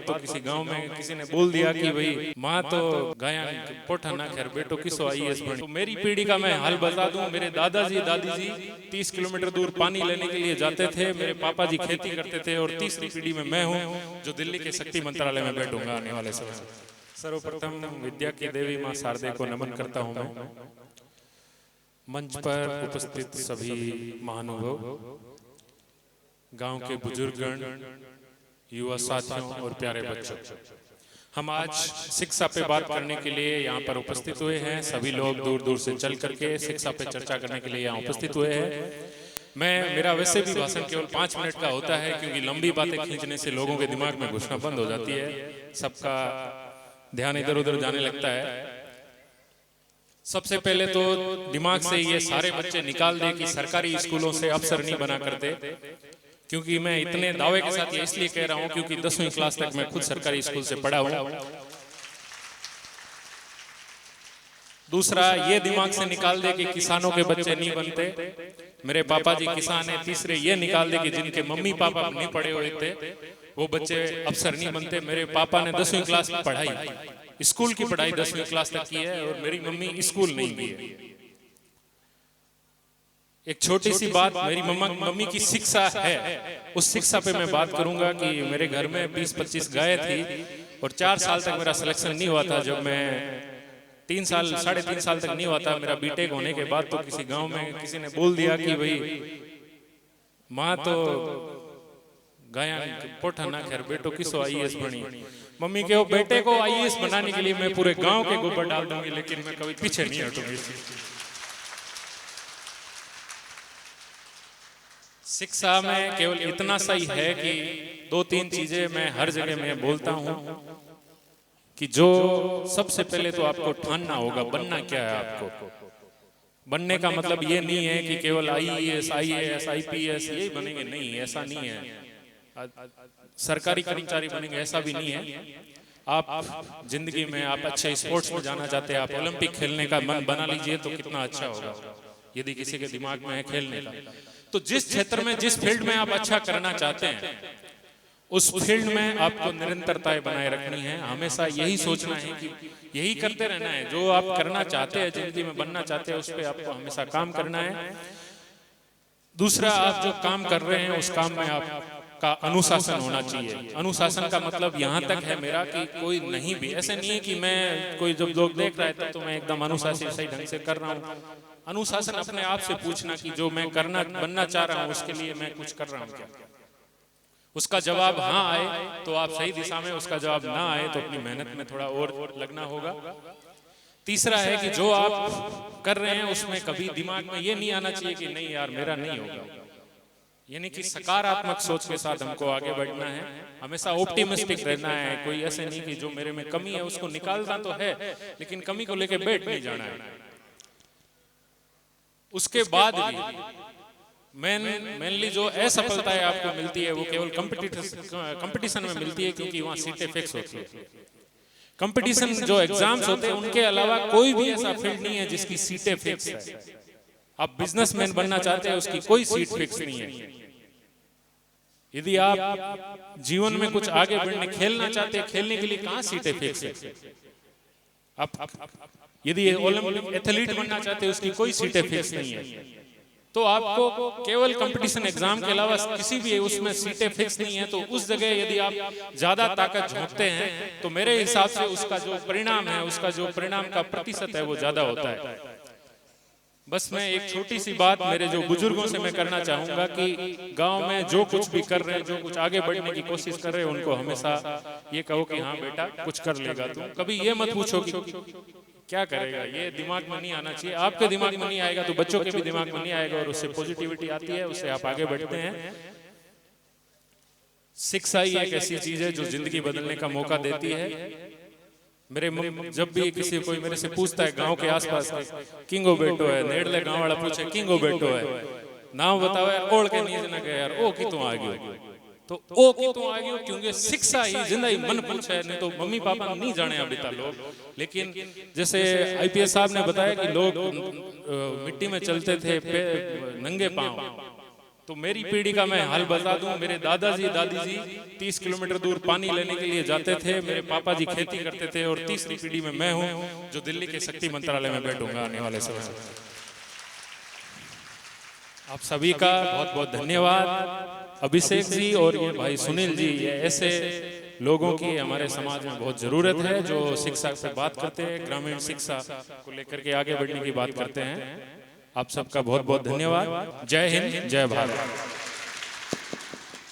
तो किसी गांव में किसी ने बोल दिया कि भाई माँ तो गाया पोठा ना खैर बेटो किसो आईएएस बनी। तो मेरी पीढ़ी का मैं हाल बता दूं, मेरे दादाजी दादी जी 30 किलोमीटर दूर पानी लेने के लिए जाते थे, मेरे पापा जी खेती करते थे, और तीसरी पीढ़ी में मैं हूँ जो दिल्ली के शक्ति मंत्रालय में बैठूंगा आने वाले समय। सर्वप्रथम विद्या की देवी माँ शारदे को नमन करता हूँ मैं। मंच पर उपस्थित सभी महानुभाव, गांव के बुजुर्गगण, युवा साथियों और प्यारे बच्चों, हम आज शिक्षा पे बात करने के लिए यहाँ पर उपस्थित हुए हैं। सभी लोग दूर दूर से चल करके शिक्षा पे चर्चा करने के लिए यहाँ उपस्थित हुए हैं। मेरा वैसे भी भाषण केवल 5 मिनट का होता है, क्योंकि लंबी बातें खींचने से लोगों के दिमाग में घुसना बंद हो जाती है, सबका ध्यान इधर उधर जाने लगता है। सबसे पहले तो दिमाग से ये सारे बच्चे निकाल दे कि सरकारी स्कूलों से अफसर नहीं बना करते, क्योंकि मैं इतने दावे के साथ ये इसलिए कह रहा हूं क्योंकि 10वीं क्लास तक मैं खुद सरकारी स्कूल से पढ़ा हूं। दूसरा, ये दिमाग से निकाल दे कि किसानों के बच्चे नहीं बनते, मेरे पापा जी किसान है। तीसरे, ये निकाल दे कि जिनके मम्मी पापा नहीं पढ़े हुए थे वो बच्चे अफसर नहीं बनते। मेरे पापा ने 10वीं क्लास पढ़ाई, स्कूल की पढ़ाई 10वीं क्लास तक की है, और मेरी मम्मी स्कूल नहीं गई है। एक छोटी सी बात, मेरी मम्मी की शिक्षा है, उस शिक्षा पे मैं बात करूंगा कि मेरे घर में 20-25 गायें थी, और 4 साल तक मेरा सिलेक्शन नहीं हुआ था। जब मैं 3-3.5 साल तक नहीं हुआ था मेरा बीटेक होने के बाद, तो किसी गांव में किसी ने बोल दिया कि भाई माँ तो गाया पोठा ना खैर बेटो किसो आईएएस बनी। मम्मी के वो बेटे को आईएएस बनाने के लिए मैं पूरे गांव के गोबर डाल दूंगी, लेकिन मैं कभी पीछे नहीं हटूंगी। शिक्षा में केवल इतना सही है कि 2-3 चीजें मैं हर जगह में बोलता हूं कि जो सबसे पहले तो आपको ठानना होगा बनना क्या है। आपको बनने का मतलब ये नहीं है कि केवल आईएएस आईपीएस यही बनेंगे, नहीं, ऐसा नहीं है। सरकारी कर्मचारी बनेंगे ऐसा भी नहीं है। आप जिंदगी में आप अच्छे स्पोर्ट्स में जाना चाहते हैं, आप ओलंपिक खेलने का मन बना लीजिए तो कितना अच्छा होगा, यदि किसी के दिमाग में है खेलने का। तो जिस क्षेत्र में, जिस फील्ड में आप अच्छा करना चाहते हैं, उस फील्ड में आपको निरंतरता बनाए रखनी है। हमेशा यही सोचना है कि यही करते रहना है। जो आप करना चाहते हैं, जिंदगी में बनना चाहते हैं, उस पर आपको हमेशा काम करना है। दूसरा, आप जो काम कर रहे हैं उस काम में आपका अनुशासन होना चाहिए। अनुशासन का मतलब यहाँ तक है मेरा कि कोई नहीं भी, ऐसे नहीं है कि मैं कोई जब लोग देख रहा है तो मैं एकदम अनुशासित सही ढंग से कर रहा हूँ। अनुशासन अपने आप से पूछना कि जो मैं करना बनना चाह रहा हूं उसके लिए मैं कुछ कर रहा हूं क्या। उसका जवाब हाँ आए तो आप सही दिशा में, उसका जवाब ना आए तो अपनी मेहनत में थोड़ा और लगना होगा। तीसरा है कि जो आप कर रहे हैं उसमें कभी दिमाग में ये नहीं आना चाहिए कि नहीं यार मेरा नहीं होगा, यानी कि सकारात्मक सोच के साथ हमको आगे बढ़ना है। हमेशा ऑप्टिमिस्टिक रहना है। कोई ऐसे नहीं कि जो मेरे में कमी है उसको निकालना तो है, लेकिन कमी को लेकर बैठ नहीं जाना है। उसके बाद भी मेनली जो असफलताएं आपको मिलती है वो केवल कंपटीशन में मिलती है, क्योंकि वहां सीटें फिक्स होती है। कंपटीशन जो एग्जाम्स होते हैं उनके अलावा कोई भी ऐसा फील्ड नहीं है जिसकी सीटें फिक्स है। आप बिजनेसमैन बनना चाहते हैं, उसकी कोई सीट फिक्स नहीं है। यदि आप जीवन में कुछ आगे बढ़ने, खेलना चाहते हैं, खेलने के लिए कहां सीटें फिक्स है। आप यदि ओलंपिक एथलीट बनना चाहते हैं, उसकी कोई सीटें फिक्स नहीं है। तो आपको केवल कंपटीशन एग्जाम के अलावा किसी भी उसमें सीटें फिक्स नहीं है। तो उस जगह यदि आप ज्यादा ताकत झोंकते हैं तो मेरे हिसाब से उसका जो परिणाम है, उसका जो परिणाम का प्रतिशत है वो ज्यादा होता है। बस मैं एक छोटी सी बात मेरे जो बुजुर्गों से मैं करना चाहूंगा कि गांव में जो कुछ भी कर रहे हैं, जो कुछ आगे बढ़ने की कोशिश कर रहे हैं, उनको हमेशा ये कहो कि हाँ बेटा कुछ कर लेगा तू। कभी ये मत पूछो कि क्या करेगा, ये दिमाग में नहीं आना चाहिए। आपके दिमाग में नहीं आएगा तो बच्चों के भी दिमाग में नहीं आएगा, और उससे पॉजिटिविटी आती है, उससे आप आगे बढ़ते हैं। शिक्षा ही एक ऐसी चीज है जो जिंदगी बदलने का मौका देती है। जब भी किसी कोई मेरे से पूछता है गांव के आसपास किंगो बेटो है, नेड़ले गांव वाला पूछे किंगो बेटो है, नाम बताओ यार, ओढ़ के नहीं जना गया यार, ओ की तुम आ गयो, तो ओ की तुम आ गयो, क्योंकि शिक्षा ही जिंदगी मन पूछा है। नहीं तो मम्मी पापा नहीं जाने अभी तक लोग। लेकिन जैसे आईपीएस साहब ने बताया कि लोग मिट्टी में चलते थे नंगे पांव, तो मेरी पीढ़ी का मैं हाल बता दूं, मेरे दादाजी दादी जी 30 किलोमीटर दूर पानी लेने के लिए जाते थे, मेरे पापा जी खेती करते थे, और तीसरी पीढ़ी में मैं हूं जो दिल्ली के शक्ति मंत्रालय में बैठूंगा आने वाले समय में। आप सभी का बहुत बहुत धन्यवाद। अभिषेक जी और ये भाई सुनील जी, ये ऐसे लोगों की हमारे समाज में बहुत जरूरत है जो शिक्षा पे बात करते हैं, ग्रामीण शिक्षा को लेकर के आगे बढ़ने की बात करते हैं। आप सबका बहुत बहुत धन्यवाद। जय हिंद, जय भारत।